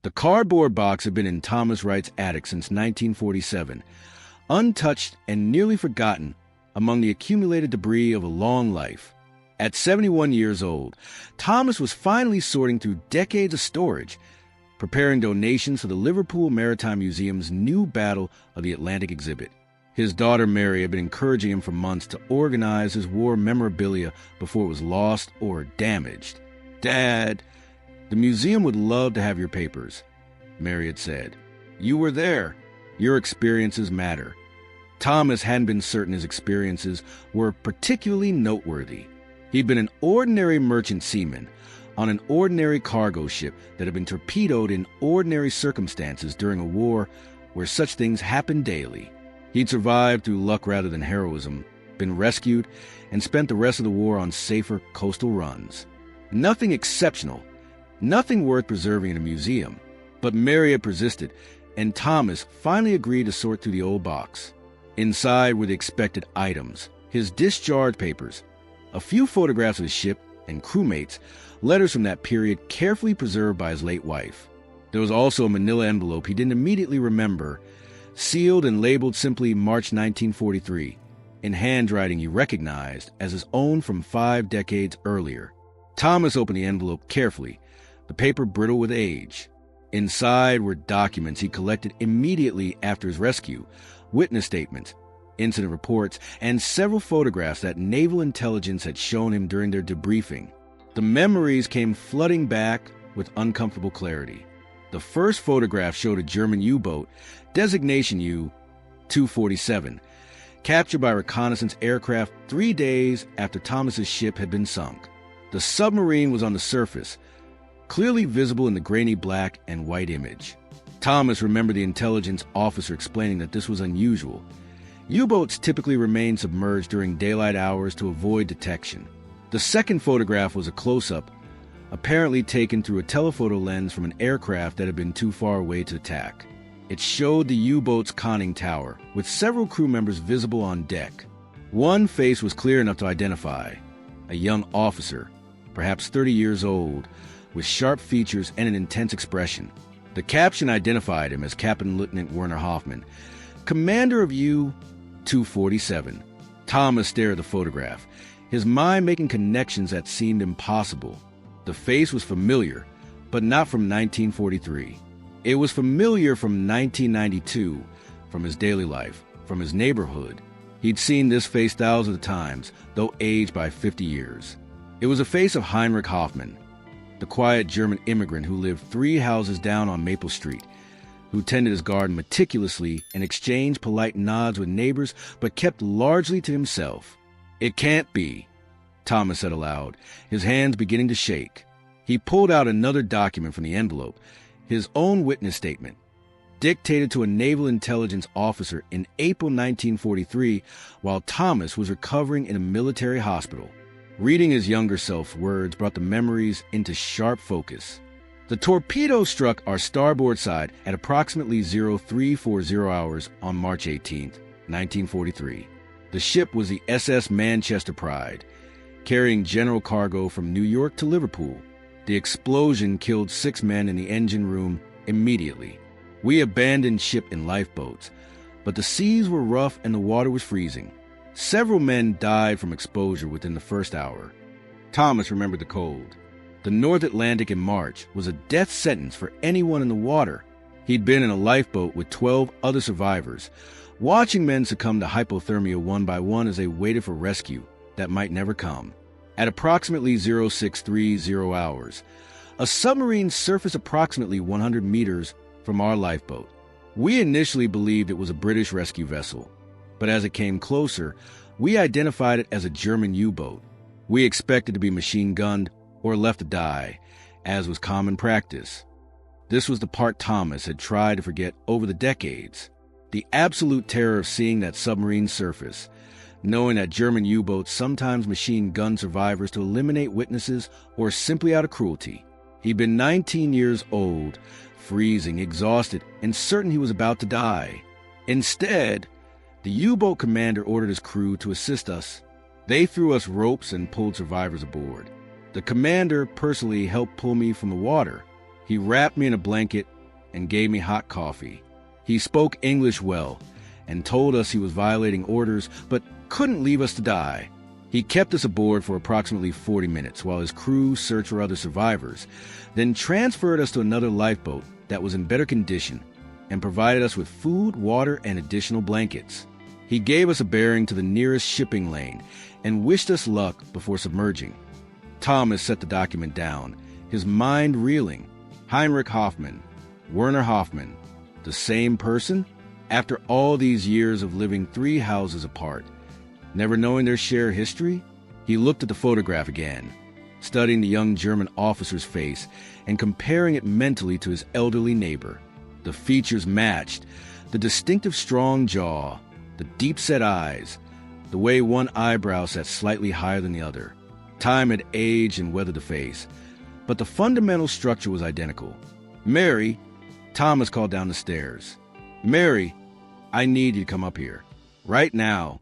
The cardboard box had been in Thomas Wright's attic since 1947, untouched and nearly forgotten among the accumulated debris of a long life. At 71 years old, Thomas was finally sorting through decades of storage, preparing donations for the Liverpool Maritime Museum's new Battle of the Atlantic exhibit. His daughter Mary had been encouraging him for months to organize his war memorabilia before it was lost or damaged. "Dad, the museum would love to have your papers," Mary had said. "You were there. Your experiences matter." Thomas hadn't been certain his experiences were particularly noteworthy. He'd been an ordinary merchant seaman on an ordinary cargo ship that had been torpedoed in ordinary circumstances during a war where such things happened daily. He'd survived through luck rather than heroism, been rescued, and spent the rest of the war on safer coastal runs. Nothing exceptional, nothing worth preserving in a museum. But Mary had persisted, and Thomas finally agreed to sort through the old box. Inside were the expected items: his discharge papers, a few photographs of his ship and crewmates, letters from that period carefully preserved by his late wife. There was also a manila envelope he didn't immediately remember, sealed and labeled simply March 1943, in handwriting he recognized as his own from 5 decades earlier. Thomas opened the envelope carefully, the paper brittle with age. Inside were documents he collected immediately after his rescue, witness statements, incident reports, and several photographs that naval intelligence had shown him during their debriefing. The memories came flooding back with uncomfortable clarity. The first photograph showed a German U-boat, designation U-247, captured by reconnaissance aircraft 3 days after Thomas's ship had been sunk. The submarine was on the surface, clearly visible in the grainy black and white image. Thomas remembered the intelligence officer explaining that this was unusual. U-boats typically remain submerged during daylight hours to avoid detection. The second photograph was a close-up, apparently taken through a telephoto lens from an aircraft that had been too far away to attack. It showed the U-boat's conning tower, with several crew members visible on deck. One face was clear enough to identify: a young officer, perhaps 30 years old, with sharp features and an intense expression. The caption identified him as Captain Lieutenant Werner Hoffman, commander of U-247. Thomas stared at the photograph, his mind making connections that seemed impossible. The face was familiar, but not from 1943. It was familiar from 1992, from his daily life, from his neighborhood. He'd seen this face thousands of times, though aged by 50 years. It was a face of Heinrich Hoffmann, the quiet German immigrant who lived 3 houses down on Maple Street, who tended his garden meticulously and exchanged polite nods with neighbors, but kept largely to himself. "It can't be," Thomas said aloud, his hands beginning to shake. He pulled out another document from the envelope, his own witness statement, dictated to a naval intelligence officer in April 1943 while Thomas was recovering in a military hospital. Reading his younger self's words brought the memories into sharp focus. "The torpedo struck our starboard side at approximately 0340 hours on March 18, 1943. The ship was the SS Manchester Pride, carrying general cargo from New York to Liverpool. The explosion killed 6 men in the engine room immediately. We abandoned ship in lifeboats, but the seas were rough and the water was freezing. Several men died from exposure within the first hour." Thomas remembered the cold. The North Atlantic in March was a death sentence for anyone in the water. He'd been in a lifeboat with 12 other survivors, watching men succumb to hypothermia one by one as they waited for rescue that might never come. At approximately 0630 hours, a submarine surfaced approximately 100 meters from our lifeboat. We initially believed it was a British rescue vessel, but as it came closer, we identified it as a German U-boat. We expected to be machine-gunned or left to die, as was common practice. This was the part Thomas had tried to forget over the decades. The absolute terror of seeing that submarine surface, knowing that German U-boats sometimes machine-gun survivors to eliminate witnesses or simply out of cruelty. He'd been 19 years old, freezing, exhausted, and certain he was about to die. Instead, the U-boat commander ordered his crew to assist us. They threw us ropes and pulled survivors aboard. The commander personally helped pull me from the water. He wrapped me in a blanket and gave me hot coffee. He spoke English well and told us he was violating orders but couldn't leave us to die. He kept us aboard for approximately 40 minutes while his crew searched for other survivors, then transferred us to another lifeboat that was in better condition and provided us with food, water, and additional blankets. He gave us a bearing to the nearest shipping lane and wished us luck before submerging. Thomas set the document down, his mind reeling. Heinrich Hoffmann, Werner Hoffmann, the same person? After all these years of living 3 houses apart, never knowing their shared history? He looked at the photograph again, studying the young German officer's face and comparing it mentally to his elderly neighbor. The features matched, the distinctive strong jaw, the deep-set eyes, the way one eyebrow sat slightly higher than the other. Time had aged and weathered the face, but the fundamental structure was identical. "Mary," Thomas called down the stairs. "Mary, I need you to come up here. Right now."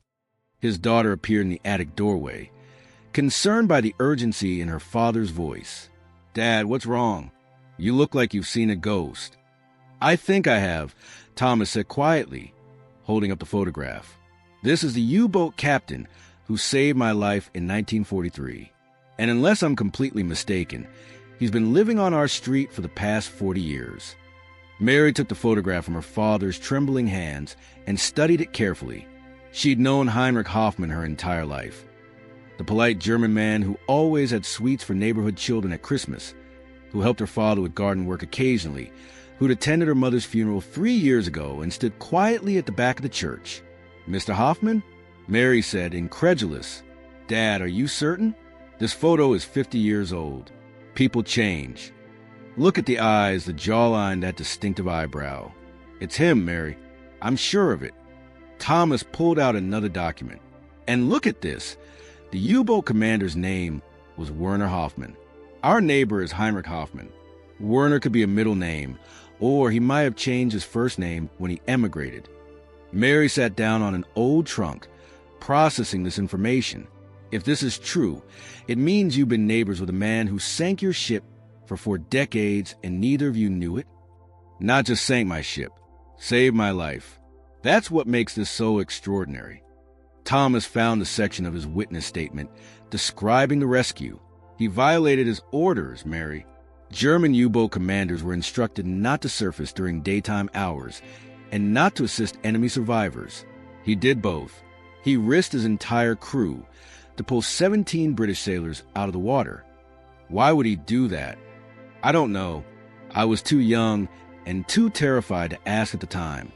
His daughter appeared in the attic doorway, concerned by the urgency in her father's voice. "Dad, what's wrong? You look like you've seen a ghost." "I think I have," Thomas said quietly, holding up the photograph. "This is the U-boat captain who saved my life in 1943. And unless I'm completely mistaken, he's been living on our street for the past 40 years. Mary took the photograph from her father's trembling hands and studied it carefully. She'd known Heinrich Hoffmann her entire life. The polite German man who always had sweets for neighborhood children at Christmas, who helped her father with garden work occasionally, who'd attended her mother's funeral 3 years ago and stood quietly at the back of the church. "Mr. Hoffmann?" Mary said, incredulous. "Dad, are you certain? This photo is 50 years old. People change. Look at the eyes, the jawline, that distinctive eyebrow. It's him, Mary. I'm sure of it." Thomas pulled out another document. "And look at this. The U-boat commander's name was Werner Hoffmann. Our neighbor is Heinrich Hoffmann. Werner could be a middle name, or he might have changed his first name when he emigrated." Mary sat down on an old trunk, processing this information. "If this is true, it means you've been neighbors with a man who sank your ship for 4 decades and neither of you knew it? Not just sank my ship, saved my life. That's what makes this so extraordinary." Thomas found the section of his witness statement describing the rescue. "He violated his orders, Mary. German U-boat commanders were instructed not to surface during daytime hours and not to assist enemy survivors. He did both. He risked his entire crew to pull 17 British sailors out of the water. Why would he do that? I don't know. I was too young and too terrified to ask at the time.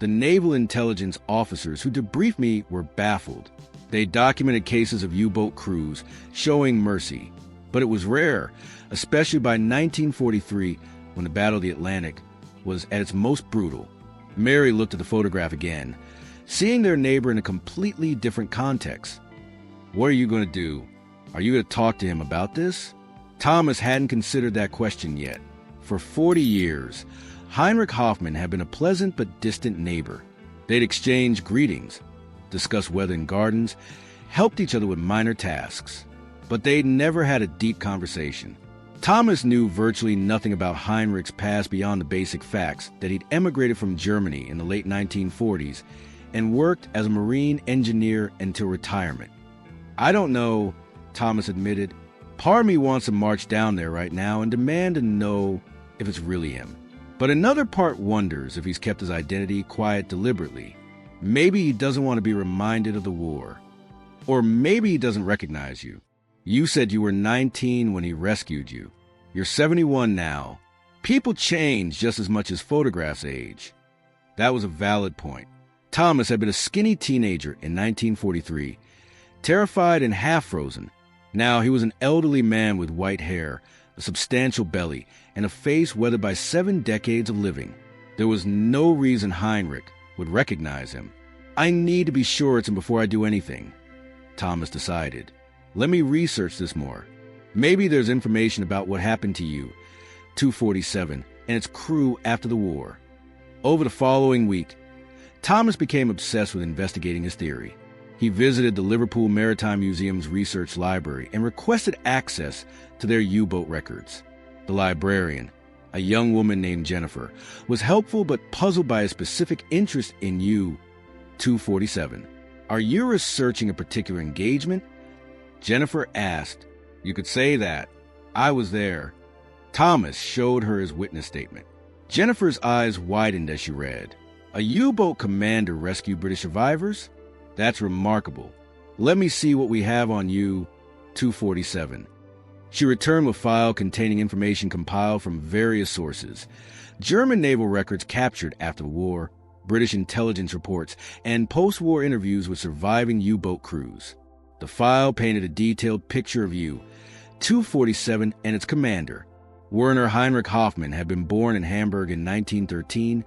The naval intelligence officers who debriefed me were baffled. They documented cases of U-boat crews showing mercy, but it was rare, especially by 1943 when the Battle of the Atlantic was at its most brutal." Mary looked at the photograph again, seeing their neighbor in a completely different context. "What are you going to do? Are you going to talk to him about this?" Thomas hadn't considered that question yet. For 40 years, Heinrich Hoffmann had been a pleasant but distant neighbor. They'd exchanged greetings, discussed weather and gardens, helped each other with minor tasks. But they'd never had a deep conversation. Thomas knew virtually nothing about Heinrich's past beyond the basic facts that he'd emigrated from Germany in the late 1940s and worked as a marine engineer until retirement. "I don't know," Thomas admitted. "Part of me wants to march down there right now and demand to know if it's really him. But another part wonders if he's kept his identity quiet deliberately. Maybe he doesn't want to be reminded of the war. Or maybe he doesn't recognize you. You said you were 19 when he rescued you. You're 71 now. People change just as much as photographs age." That was a valid point. Thomas had been a skinny teenager in 1943, terrified and half-frozen. Now he was an elderly man with white hair, a substantial belly, and a face weathered by 7 decades of living. There was no reason Heinrich would recognize him. "I need to be sure it's him before I do anything," Thomas decided. "Let me research this more. Maybe there's information about what happened to you, 247, and its crew after the war." Over the following week, Thomas became obsessed with investigating his theory. He visited the Liverpool Maritime Museum's research library and requested access to their U-boat records. The librarian, a young woman named Jennifer, was helpful but puzzled by a specific interest in U-247. Are you researching a particular engagement? Jennifer asked. You could say that. I was there. Thomas showed her his witness statement. Jennifer's eyes widened as she read. A U-boat commander rescued British survivors? That's remarkable. Let me see what we have on U-247. She returned with a file containing information compiled from various sources. German naval records captured after the war, British intelligence reports, and post-war interviews with surviving U-boat crews. The file painted a detailed picture of U-247 and its commander. Werner Heinrich Hoffmann had been born in Hamburg in 1913,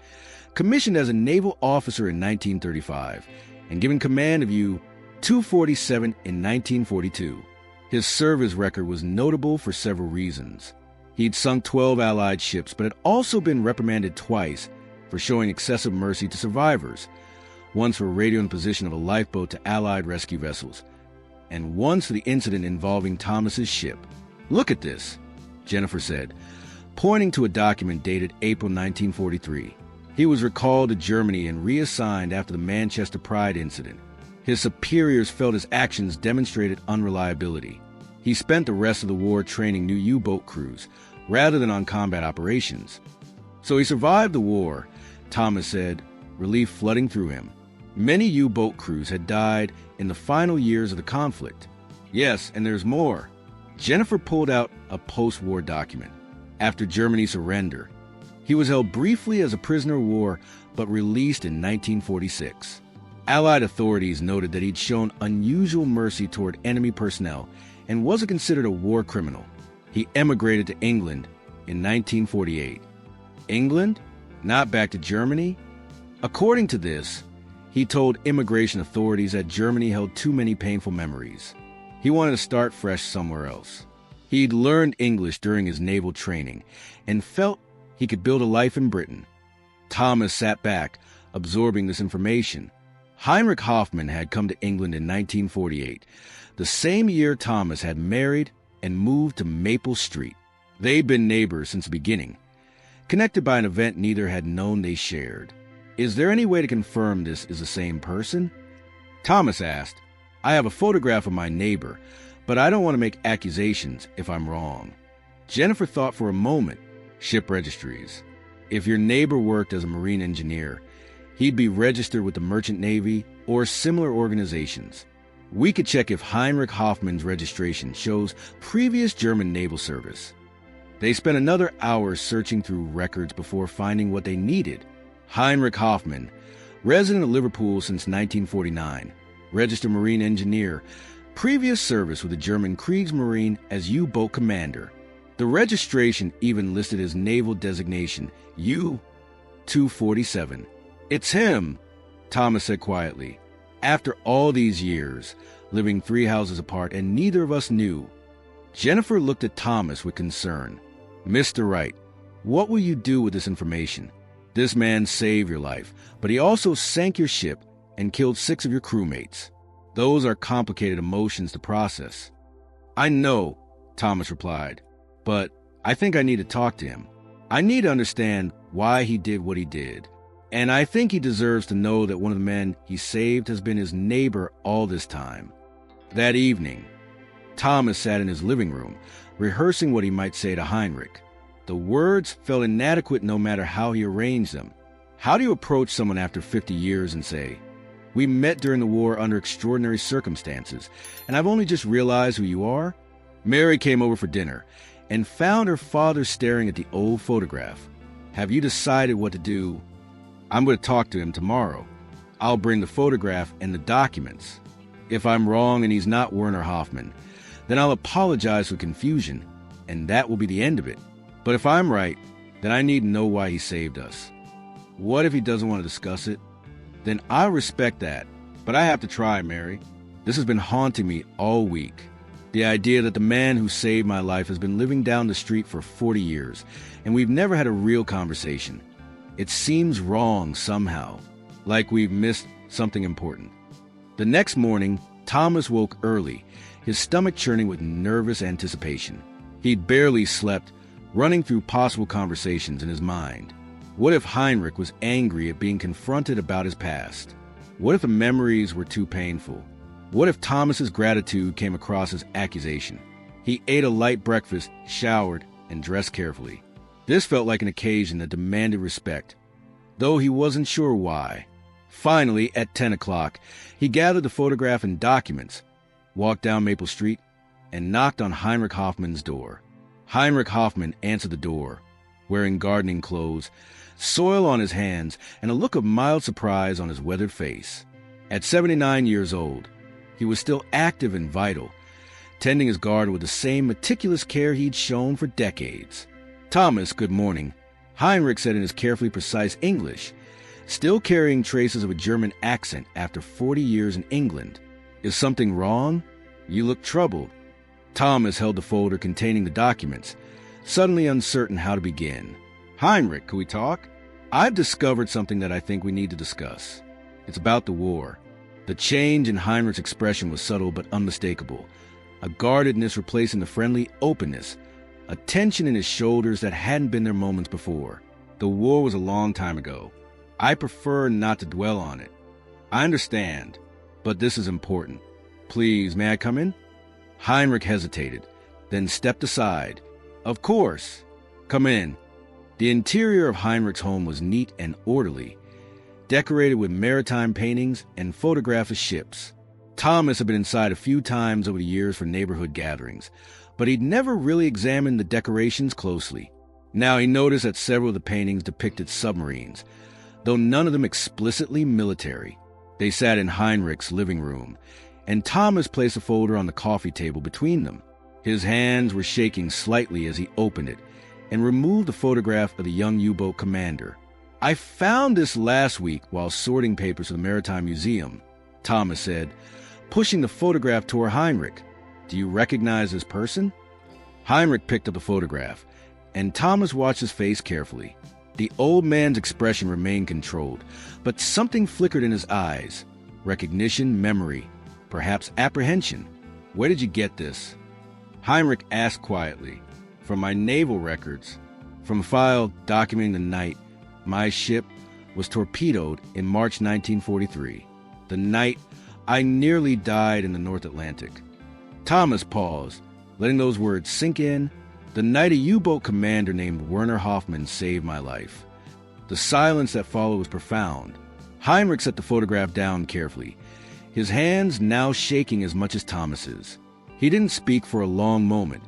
commissioned as a naval officer in 1935, and given command of U-247 in 1942. His service record was notable for several reasons. He'd sunk 12 Allied ships, but had also been reprimanded twice for showing excessive mercy to survivors, once for radioing position of a lifeboat to Allied rescue vessels, and once for the incident involving Thomas's ship. Look at this, Jennifer said, pointing to a document dated April 1943. He was recalled to Germany and reassigned after the Manchester Pride incident. His superiors felt his actions demonstrated unreliability. He spent the rest of the war training new U-boat crews, rather than on combat operations. So he survived the war, Thomas said, relief flooding through him. Many U-boat crews had died in the final years of the conflict. Yes, and there's more. Jennifer pulled out a post-war document. After Germany's surrender, he was held briefly as a prisoner of war, but released in 1946. Allied authorities noted that he'd shown unusual mercy toward enemy personnel and wasn't considered a war criminal. He emigrated to England in 1948. England? Not back to Germany? According to this, he told immigration authorities that Germany held too many painful memories. He wanted to start fresh somewhere else. He'd learned English during his naval training and felt he could build a life in Britain. Thomas sat back, absorbing this information. Heinrich Hoffmann had come to England in 1948, the same year Thomas had married and moved to Maple Street. They'd been neighbors since the beginning, connected by an event neither had known they shared. Is there any way to confirm this is the same person? Thomas asked. I have a photograph of my neighbor, but I don't want to make accusations if I'm wrong. Jennifer thought for a moment. Ship registries. If your neighbor worked as a marine engineer, he'd be registered with the Merchant Navy or similar organizations. We could check if Heinrich Hoffmann's registration shows previous German naval service. They spent another hour searching through records before finding what they needed. Heinrich Hoffmann, resident of Liverpool since 1949, registered marine engineer, previous service with the German Kriegsmarine as U-boat commander. The registration even listed his naval designation, U-247. It's him, Thomas said quietly. After all these years, living 3 houses apart, and neither of us knew. Jennifer looked at Thomas with concern. Mr. Wright, what will you do with this information? This man saved your life, but he also sank your ship and killed 6 of your crewmates. Those are complicated emotions to process. I know, Thomas replied, but I think I need to talk to him. I need to understand why he did what he did. And I think he deserves to know that one of the men he saved has been his neighbor all this time. That evening, Thomas sat in his living room, rehearsing what he might say to Heinrich. The words felt inadequate no matter how he arranged them. How do you approach someone after 50 years and say, we met during the war under extraordinary circumstances, and I've only just realized who you are? Mary came over for dinner and found her father staring at the old photograph. Have you decided what to do? I'm going to talk to him tomorrow. I'll bring the photograph and the documents. If I'm wrong and he's not Werner Hoffmann, then I'll apologize for confusion, and that will be the end of it. But if I'm right, then I need to know why he saved us. What if he doesn't want to discuss it? Then I'll respect that, but I have to try, Mary. This has been haunting me all week. The idea that the man who saved my life has been living down the street for 40 years, and we've never had a real conversation. It seems wrong somehow, like we've missed something important. The next morning, Thomas woke early, his stomach churning with nervous anticipation. He'd barely slept, running through possible conversations in his mind. What if Heinrich was angry at being confronted about his past? What if the memories were too painful? What if Thomas's gratitude came across as accusation? He ate a light breakfast, showered, and dressed carefully. This felt like an occasion that demanded respect, though he wasn't sure why. Finally, at 10 o'clock, he gathered the photograph and documents, walked down Maple Street, and knocked on Heinrich Hoffman's door. Heinrich Hoffman answered the door, wearing gardening clothes, soil on his hands, and a look of mild surprise on his weathered face. At 79 years old, he was still active and vital, tending his garden with the same meticulous care he'd shown for decades. "Thomas, good morning," Heinrich said in his carefully precise English, still carrying traces of a German accent after 40 years in England. "Is something wrong? You look troubled." Thomas held the folder containing the documents, suddenly uncertain how to begin. "Heinrich, can we talk? I've discovered something that I think we need to discuss. It's about the war." The change in Heinrich's expression was subtle but unmistakable, a guardedness replacing the friendly openness, a tension in his shoulders that hadn't been there moments before. "The war was a long time ago. I prefer not to dwell on it. I understand, but this is important. Please, may I come in?" Heinrich hesitated, then stepped aside. "Of course. Come in." The interior of Heinrich's home was neat and orderly, decorated with maritime paintings and photographs of ships. Thomas had been inside a few times over the years for neighborhood gatherings, but he'd never really examined the decorations closely. Now he noticed that several of the paintings depicted submarines, though none of them explicitly military. They sat in Heinrich's living room, and Thomas placed a folder on the coffee table between them. His hands were shaking slightly as he opened it and removed the photograph of the young U-boat commander. "I found this last week while sorting papers for the Maritime Museum," Thomas said, pushing the photograph toward Heinrich. "Do you recognize this person?" Heinrich picked up the photograph, and Thomas watched his face carefully. The old man's expression remained controlled, but something flickered in his eyes. Recognition, memory, perhaps apprehension. "Where did you get this?" Heinrich asked quietly. "From my naval records. From a file documenting the night my ship was torpedoed in March 1943. The night I nearly died in the North Atlantic." Thomas paused, letting those words sink in. "The night a U-boat commander named Werner Hoffman saved my life." The silence that followed was profound. Heinrich set the photograph down carefully, his hands now shaking as much as Thomas's. He didn't speak for a long moment,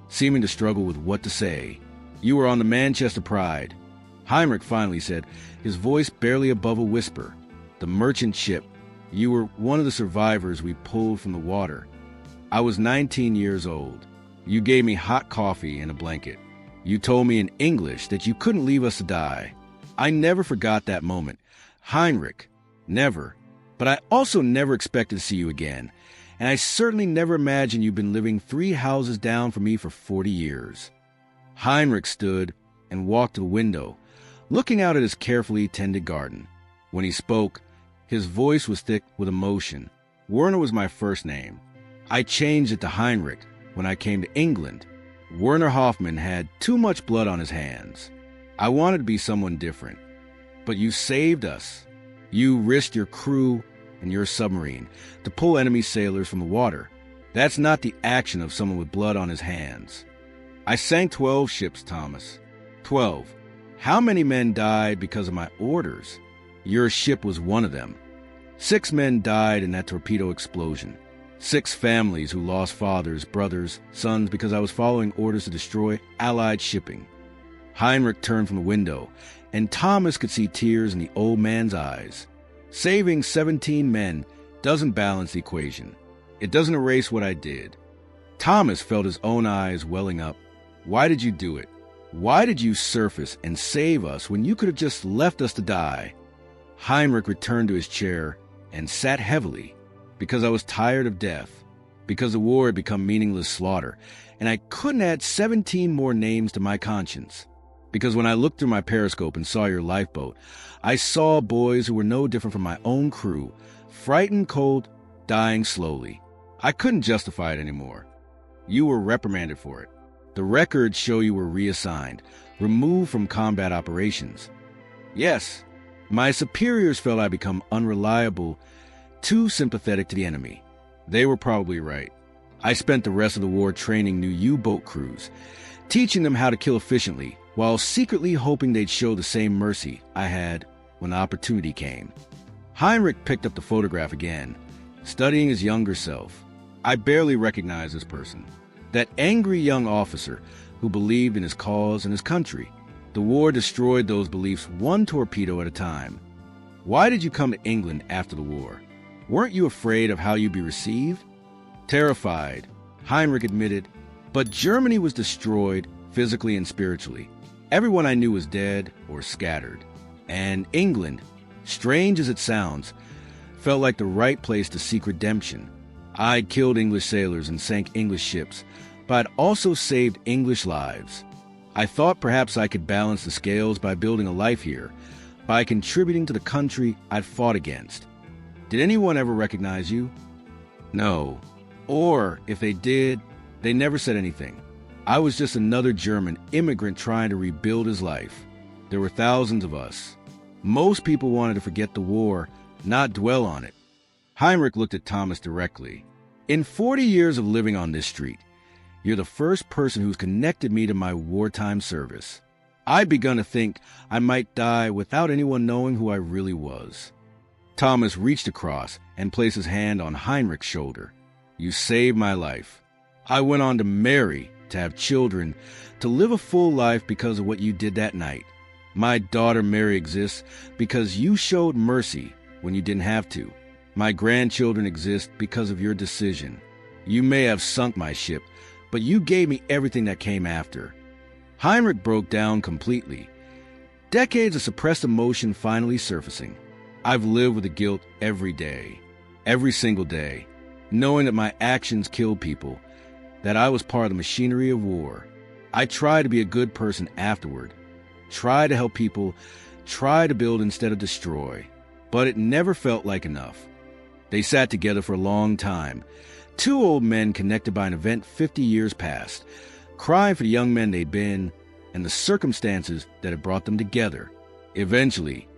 seeming to struggle with what to say. "You were on the Manchester Pride," Heinrich finally said, his voice barely above a whisper. "The merchant ship. You were one of the survivors we pulled from the water. I was 19 years old. You gave me hot coffee and a blanket. You told me in English that you couldn't leave us to die. I never forgot that moment. Heinrich, never. But I also never expected to see you again. And I certainly never imagined you'd been living 3 houses down from me for 40 years. Heinrich stood and walked to the window, looking out at his carefully tended garden. When he spoke, his voice was thick with emotion. "Werner was my first name. I changed it to Heinrich when I came to England. Werner Hoffman had too much blood on his hands. I wanted to be someone different. But you saved us. You risked your crew and your submarine to pull enemy sailors from the water. That's not the action of someone with blood on his hands. I sank 12 ships, Thomas. 12. How many men died because of my orders? Your ship was one of them. 6 men died in that torpedo explosion. 6 families who lost fathers, brothers, sons because I was following orders to destroy Allied shipping." Heinrich turned from the window, and Thomas could see tears in the old man's eyes. Saving 17 men doesn't balance the equation. It doesn't erase what I did. Thomas felt his own eyes welling up. "Why did you do it? Why did you surface and save us when you could have just left us to die?" Heinrich returned to his chair and sat heavily. "Because I was tired of death. Because the war had become meaningless slaughter, and I couldn't add 17 more names to my conscience. Because when I looked through my periscope and saw your lifeboat, I saw boys who were no different from my own crew, frightened, cold, dying slowly. I couldn't justify it anymore. You were reprimanded for it. The records show you were reassigned, removed from combat operations. Yes, my superiors felt I become unreliable, too sympathetic to the enemy. They were probably right. I spent the rest of the war training new U-boat crews, teaching them how to kill efficiently, while secretly hoping they'd show the same mercy I had when the opportunity came. Heinrich picked up the photograph again, studying his younger self. I barely recognized this person. That angry young officer who believed in his cause and his country. The war destroyed those beliefs one torpedo at a time. Why did you come to England after the war? Weren't you afraid of how you'd be received? Terrified, Heinrich admitted, but Germany was destroyed physically and spiritually. Everyone I knew was dead or scattered. And England, strange as it sounds, felt like the right place to seek redemption. I'd killed English sailors and sank English ships, but I'd also saved English lives. I thought perhaps I could balance the scales by building a life here, by contributing to the country I'd fought against. Did anyone ever recognize you? No. Or, if they did, they never said anything. I was just another German immigrant trying to rebuild his life. There were thousands of us. Most people wanted to forget the war, not dwell on it. Heinrich looked at Thomas directly. In 40 years of living on this street, you're the first person who's connected me to my wartime service. I'd begun to think I might die without anyone knowing who I really was. Thomas reached across and placed his hand on Heinrich's shoulder. You saved my life. I went on to marry, to have children, to live a full life because of what you did that night. My daughter Mary exists because you showed mercy when you didn't have to. My grandchildren exist because of your decision. You may have sunk my ship, but you gave me everything that came after. Heinrich broke down completely. Decades of suppressed emotion finally surfacing. I've lived with the guilt every day, every single day, knowing that my actions killed people, that I was part of the machinery of war. I tried to be a good person afterward, try to help people, try to build instead of destroy, but it never felt like enough. They sat together for a long time, two old men connected by an event 50 years past, crying for the young men they'd been and the circumstances that had brought them together. Eventually,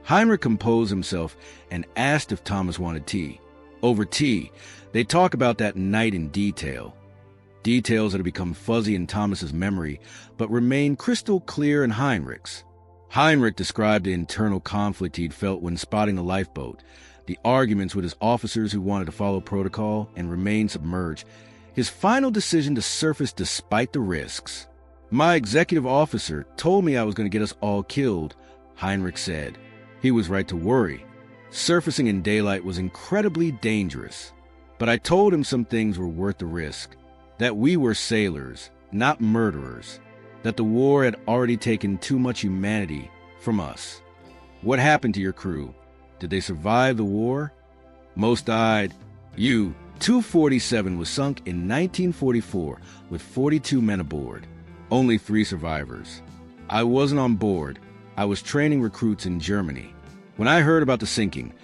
Heinrich composed himself and asked if Thomas wanted tea. Over tea, they talk about that night in detail. Details that had become fuzzy in Thomas's memory, but remained crystal clear in Heinrich's. Heinrich described the internal conflict he'd felt when spotting the lifeboat, the arguments with his officers who wanted to follow protocol and remain submerged, his final decision to surface despite the risks. My executive officer told me I was going to get us all killed, Heinrich said. He was right to worry. Surfacing in daylight was incredibly dangerous. But I told him some things were worth the risk. That we were sailors, not murderers. That the war had already taken too much humanity from us. What happened to your crew? Did they survive the war? Most died. U-247 was sunk in 1944 with 42 men aboard. Only 3 survivors. I wasn't on board. I was training recruits in Germany. When I heard about the sinking,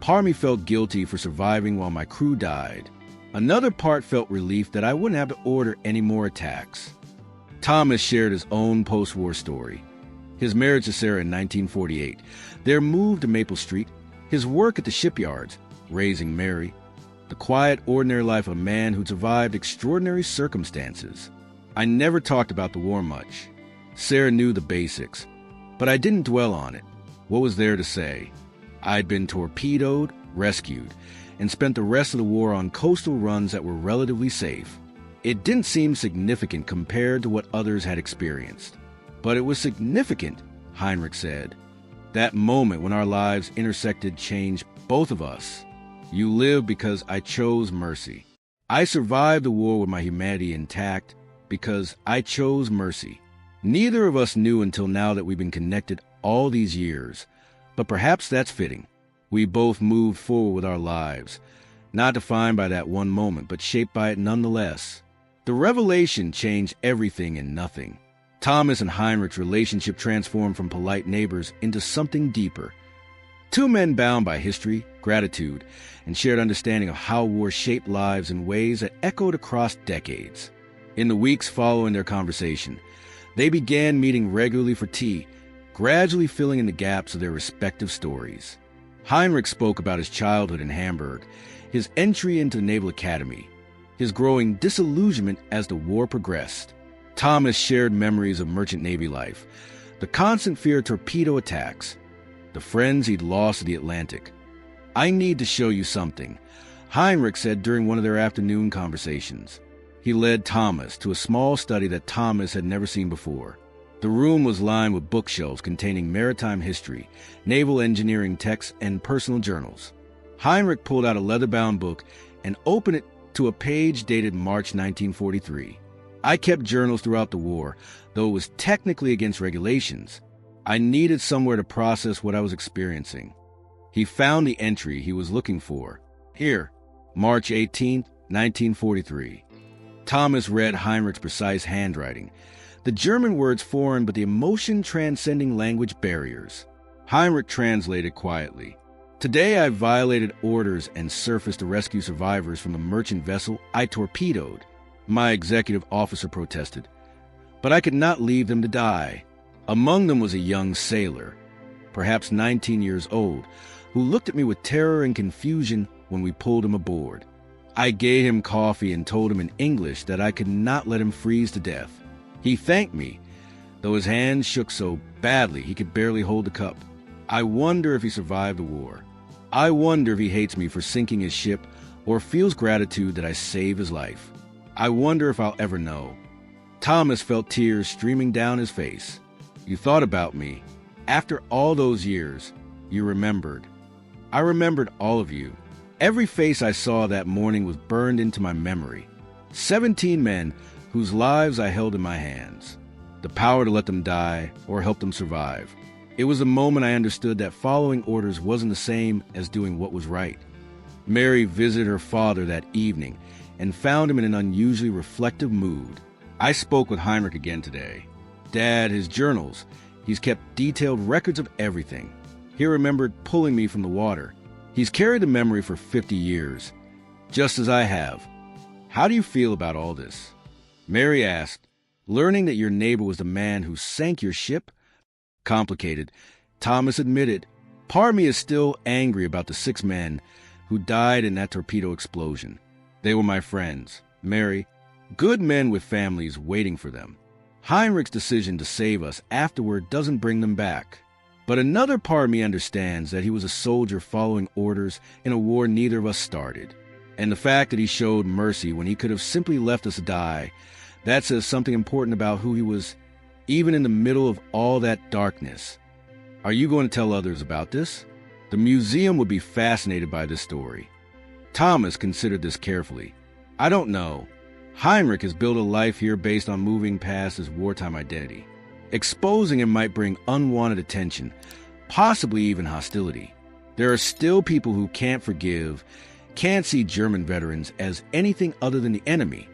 part of me felt guilty for surviving while my crew died. Another part felt relief that I wouldn't have to order any more attacks. Thomas shared his own post-war story. His marriage to Sarah in 1948, their move to Maple Street, his work at the shipyards, raising Mary, the quiet, ordinary life of a man who survived extraordinary circumstances. I never talked about the war much. Sarah knew the basics, but I didn't dwell on it. What was there to say? I'd been torpedoed, rescued, and spent the rest of the war on coastal runs that were relatively safe. It didn't seem significant compared to what others had experienced. But it was significant, Heinrich said. That moment when our lives intersected changed both of us. You lived because I chose mercy. I survived the war with my humanity intact because I chose mercy. Neither of us knew until now that we've been connected all these years, but perhaps that's fitting. We both moved forward with our lives, not defined by that one moment, but shaped by it nonetheless. The revelation changed everything and nothing. Thomas and Heinrich's relationship transformed from polite neighbors into something deeper. Two men bound by history, gratitude, and shared understanding of how war shaped lives in ways that echoed across decades. In the weeks following their conversation, they began meeting regularly for tea, gradually filling in the gaps of their respective stories. Heinrich spoke about his childhood in Hamburg, his entry into the Naval Academy, his growing disillusionment as the war progressed. Thomas shared memories of merchant Navy life, the constant fear of torpedo attacks, the friends he'd lost at the Atlantic. "I need to show you something," Heinrich said during one of their afternoon conversations. He led Thomas to a small study that Thomas had never seen before. The room was lined with bookshelves containing maritime history, naval engineering texts, and personal journals. Heinrich pulled out a leather-bound book and opened it to a page dated March 1943. "I kept journals throughout the war, though it was technically against regulations. I needed somewhere to process what I was experiencing." He found the entry he was looking for. Here, March 18, 1943. Thomas read Heinrich's precise handwriting, the German words foreign but the emotion transcending language barriers. Heinrich translated quietly. "Today I violated orders and surfaced to rescue survivors from a merchant vessel I torpedoed," my executive officer protested. "But I could not leave them to die." Among them was a young sailor, perhaps 19 years old, who looked at me with terror and confusion when we pulled him aboard. I gave him coffee and told him in English that I could not let him freeze to death. He thanked me, though his hands shook so badly he could barely hold the cup. I wonder if he survived the war. I wonder if he hates me for sinking his ship or feels gratitude that I saved his life. I wonder if I'll ever know. Thomas felt tears streaming down his face. "You thought about me. After all those years, you remembered." I remembered all of you. Every face I saw that morning was burned into my memory. 17 men whose lives I held in my hands. The power to let them die or help them survive. It was a moment I understood that following orders wasn't the same as doing what was right. Mary visited her father that evening and found him in an unusually reflective mood. I spoke with Heinrich again today. "Dad, his journals. He's kept detailed records of everything. He remembered pulling me from the water. He's carried the memory for 50 years, just as I have. How do you feel about all this?" Mary asked, "Learning that your neighbor was the man who sank your ship?" "Complicated," Thomas admitted. "Part of me is still angry about the 6 men who died in that torpedo explosion. They were my friends, Mary, good men with families waiting for them. Heinrich's decision to save us afterward doesn't bring them back. But another part of me understands that he was a soldier following orders in a war neither of us started. And the fact that he showed mercy when he could have simply left us die, that says something important about who he was, even in the middle of all that darkness. Are you going to tell others about this? The museum would be fascinated by this story." Thomas considered this carefully. "I don't know. Heinrich has built a life here based on moving past his wartime identity. Exposing him might bring unwanted attention, possibly even hostility. There are still people who can't forgive, can't see German veterans as anything other than the enemy."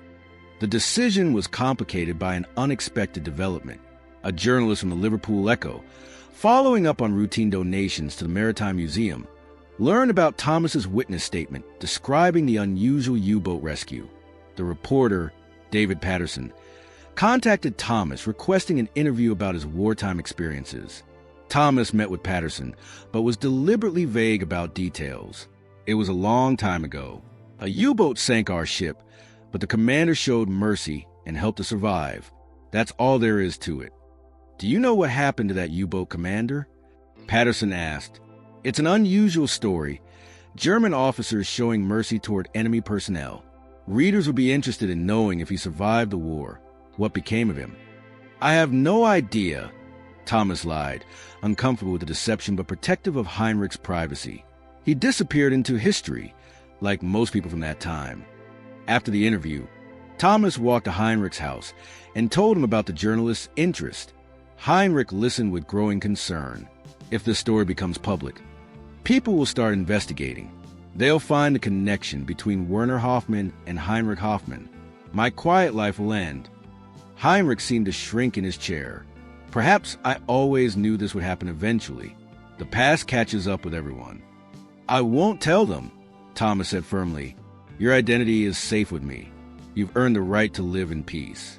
The decision was complicated by an unexpected development. A journalist from the Liverpool Echo, following up on routine donations to the Maritime Museum, learned about Thomas's witness statement describing the unusual U-boat rescue. The reporter, David Patterson, contacted Thomas requesting an interview about his wartime experiences. Thomas met with Patterson, but was deliberately vague about details. "It was a long time ago. A U-boat sank our ship, but the commander showed mercy and helped us survive. That's all there is to it." "Do you know what happened to that U-boat commander?" Patterson asked. "It's an unusual story. German officers showing mercy toward enemy personnel. Readers would be interested in knowing if he survived the war. What became of him?" "I have no idea," Thomas lied, uncomfortable with the deception but protective of Heinrich's privacy. "He disappeared into history, like most people from that time." After the interview, Thomas walked to Heinrich's house and told him about the journalist's interest. Heinrich listened with growing concern. "If this story becomes public, people will start investigating. They'll find the connection between Werner Hoffmann and Heinrich Hoffmann. My quiet life will end." Heinrich seemed to shrink in his chair. "Perhaps I always knew this would happen eventually. The past catches up with everyone." "I won't tell them," Thomas said firmly. "Your identity is safe with me." You've earned the right to live in peace.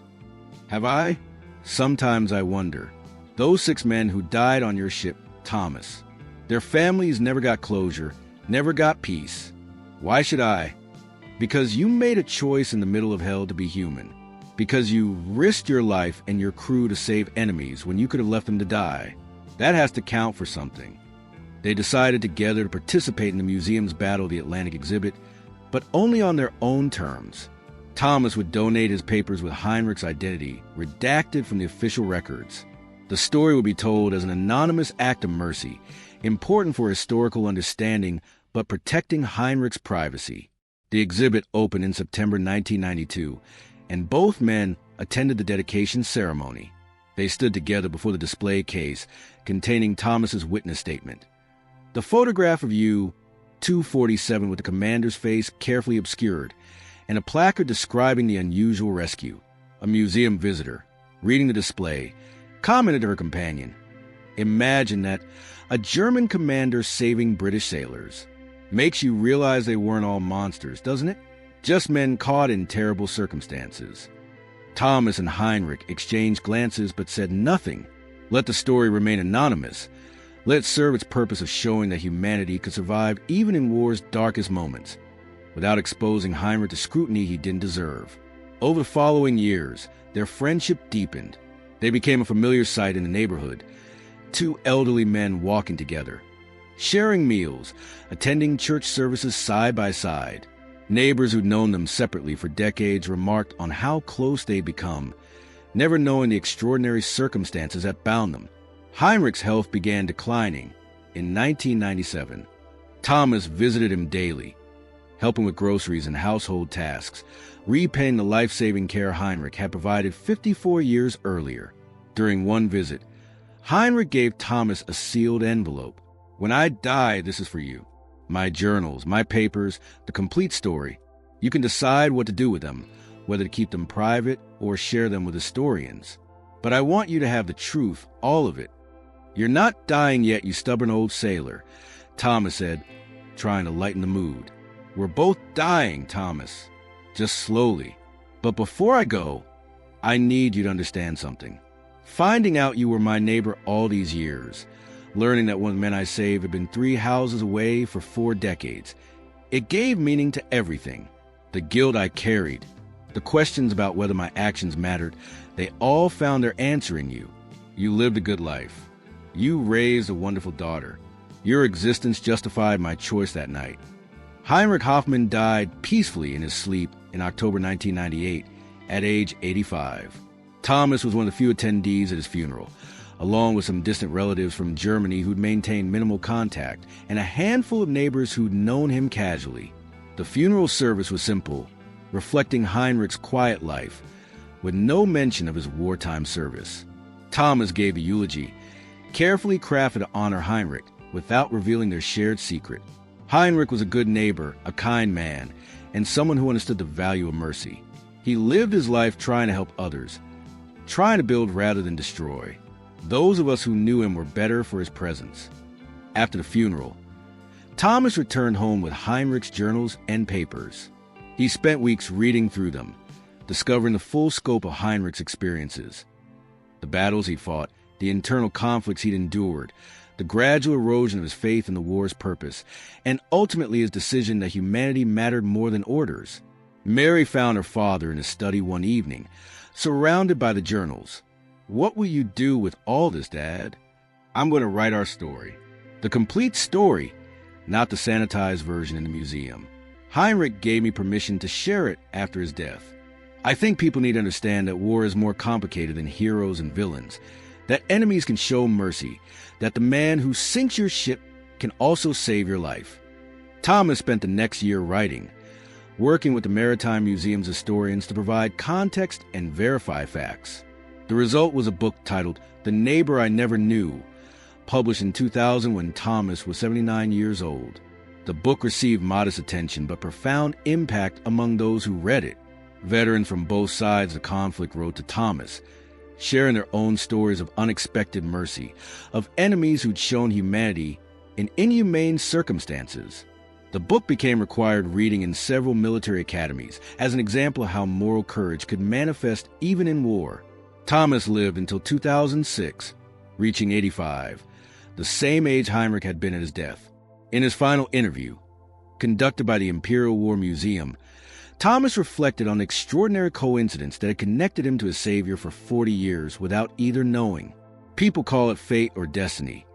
Have I? Sometimes I wonder. Those 6 men who died on your ship, Thomas, their families never got closure, never got peace. Why should I? Because you made a choice in the middle of hell to be human. Because you risked your life and your crew to save enemies when you could have left them to die. That has to count for something. They decided together to participate in the museum's Battle of the Atlantic exhibit, but only on their own terms. Thomas would donate his papers with Heinrich's identity, redacted from the official records. The story would be told as an anonymous act of mercy, important for historical understanding, but protecting Heinrich's privacy. The exhibit opened in September 1992, and both men attended the dedication ceremony. They stood together before the display case containing Thomas's witness statement. The photograph of U-247 with the commander's face carefully obscured, and a placard describing the unusual rescue. A museum visitor, reading the display, commented to her companion, "Imagine that, a German commander saving British sailors. Makes you realize they weren't all monsters, doesn't it? Just men caught in terrible circumstances." Thomas and Heinrich exchanged glances but said nothing. Let the story remain anonymous. Let it serve its purpose of showing that humanity could survive even in war's darkest moments, without exposing Heinrich to scrutiny he didn't deserve. Over the following years, their friendship deepened. They became a familiar sight in the neighborhood. 2 elderly men walking together, sharing meals, attending church services side by side. Neighbors who'd known them separately for decades remarked on how close they'd become, never knowing the extraordinary circumstances that bound them. Heinrich's health began declining. In 1997, Thomas visited him daily, helping with groceries and household tasks, repaying the life-saving care Heinrich had provided 54 years earlier. During one visit, Heinrich gave Thomas a sealed envelope. "When I die, this is for you. My journals, my papers, the complete story. You can decide what to do with them, whether to keep them private or share them with historians. But I want you to have the truth, all of it." "You're not dying yet, you stubborn old sailor," Thomas said, trying to lighten the mood. "We're both dying, Thomas. Just slowly. But before I go, I need you to understand something. Finding out you were my neighbor all these years, learning that one of the men I saved had been 3 houses away for 4 decades, it gave meaning to everything. The guilt I carried, the questions about whether my actions mattered, they all found their answer in you. You lived a good life. You raised a wonderful daughter. Your existence justified my choice that night." Heinrich Hoffmann died peacefully in his sleep in October 1998 at age 85. Thomas was one of the few attendees at his funeral, along with some distant relatives from Germany who'd maintained minimal contact, and a handful of neighbors who'd known him casually. The funeral service was simple, reflecting Heinrich's quiet life, with no mention of his wartime service. Thomas gave the eulogy, carefully crafted to honor Heinrich, without revealing their shared secret. Heinrich was a good neighbor, a kind man, and someone who understood the value of mercy. He lived his life trying to help others, trying to build rather than destroy. Those of us who knew him were better for his presence. After the funeral, Thomas returned home with Heinrich's journals and papers. He spent weeks reading through them, discovering the full scope of Heinrich's experiences. The battles he fought, the internal conflicts he'd endured, the gradual erosion of his faith in the war's purpose, and ultimately his decision that humanity mattered more than orders. Mary found her father in his study one evening, surrounded by the journals. "What will you do with all this, Dad?" "I'm going to write our story. The complete story, not the sanitized version in the museum. Heinrich gave me permission to share it after his death. I think people need to understand that war is more complicated than heroes and villains, that enemies can show mercy, that the man who sinks your ship can also save your life." Thomas spent the next year writing, working with the Maritime Museum's historians to provide context and verify facts. The result was a book titled The Neighbor I Never Knew, published in 2000 when Thomas was 79 years old. The book received modest attention but profound impact among those who read it. Veterans from both sides of the conflict wrote to Thomas, sharing their own stories of unexpected mercy, of enemies who'd shown humanity in inhumane circumstances. The book became required reading in several military academies as an example of how moral courage could manifest even in war. Thomas lived until 2006, reaching 85, the same age Heinrich had been at his death. In his final interview, conducted by the Imperial War Museum, Thomas reflected on the extraordinary coincidence that had connected him to his savior for 40 years without either knowing. People call it fate or destiny,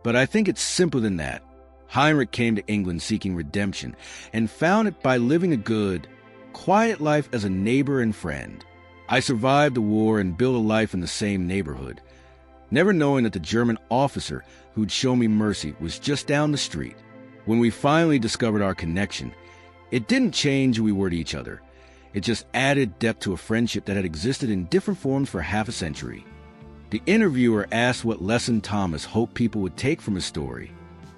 but I think it's simpler than that. Heinrich came to England seeking redemption and found it by living a good, quiet life as a neighbor and friend. I survived the war and built a life in the same neighborhood, never knowing that the German officer who'd show me mercy was just down the street. When we finally discovered our connection, it didn't change who we were to each other. It just added depth to a friendship that had existed in different forms for half a century. The interviewer asked what lesson Thomas hoped people would take from his story.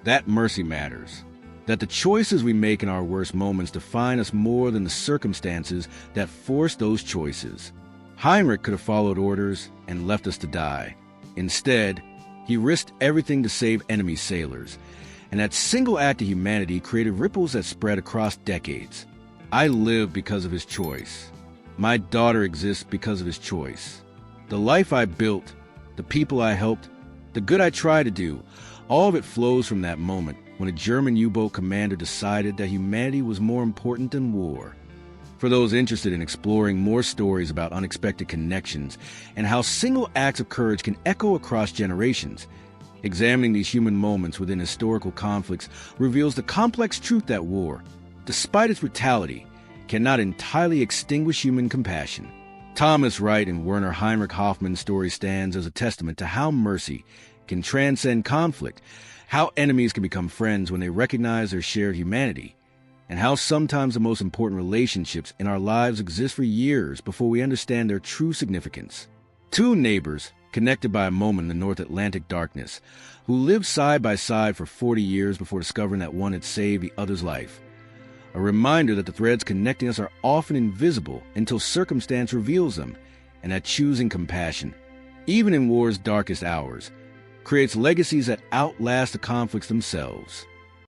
That mercy matters. That the choices we make in our worst moments define us more than the circumstances that force those choices. Heinrich could have followed orders and left us to die. Instead, he risked everything to save enemy sailors, and that single act of humanity created ripples that spread across decades. I live because of his choice. My daughter exists because of his choice. The life I built, the people I helped, the good I try to do, all of it flows from that moment when a German U-boat commander decided that humanity was more important than war. For those interested in exploring more stories about unexpected connections and how single acts of courage can echo across generations, examining these human moments within historical conflicts reveals the complex truth that war, despite its brutality, cannot entirely extinguish human compassion. Thomas Wright and Werner Heinrich Hoffmann's story stands as a testament to how mercy can transcend conflict, how enemies can become friends when they recognize their shared humanity, and how sometimes the most important relationships in our lives exist for years before we understand their true significance. Two neighbors, connected by a moment in the North Atlantic darkness, who lived side by side for 40 years before discovering that one had saved the other's life. A reminder that the threads connecting us are often invisible until circumstance reveals them, and that choosing compassion, even in war's darkest hours, creates legacies that outlast the conflicts themselves.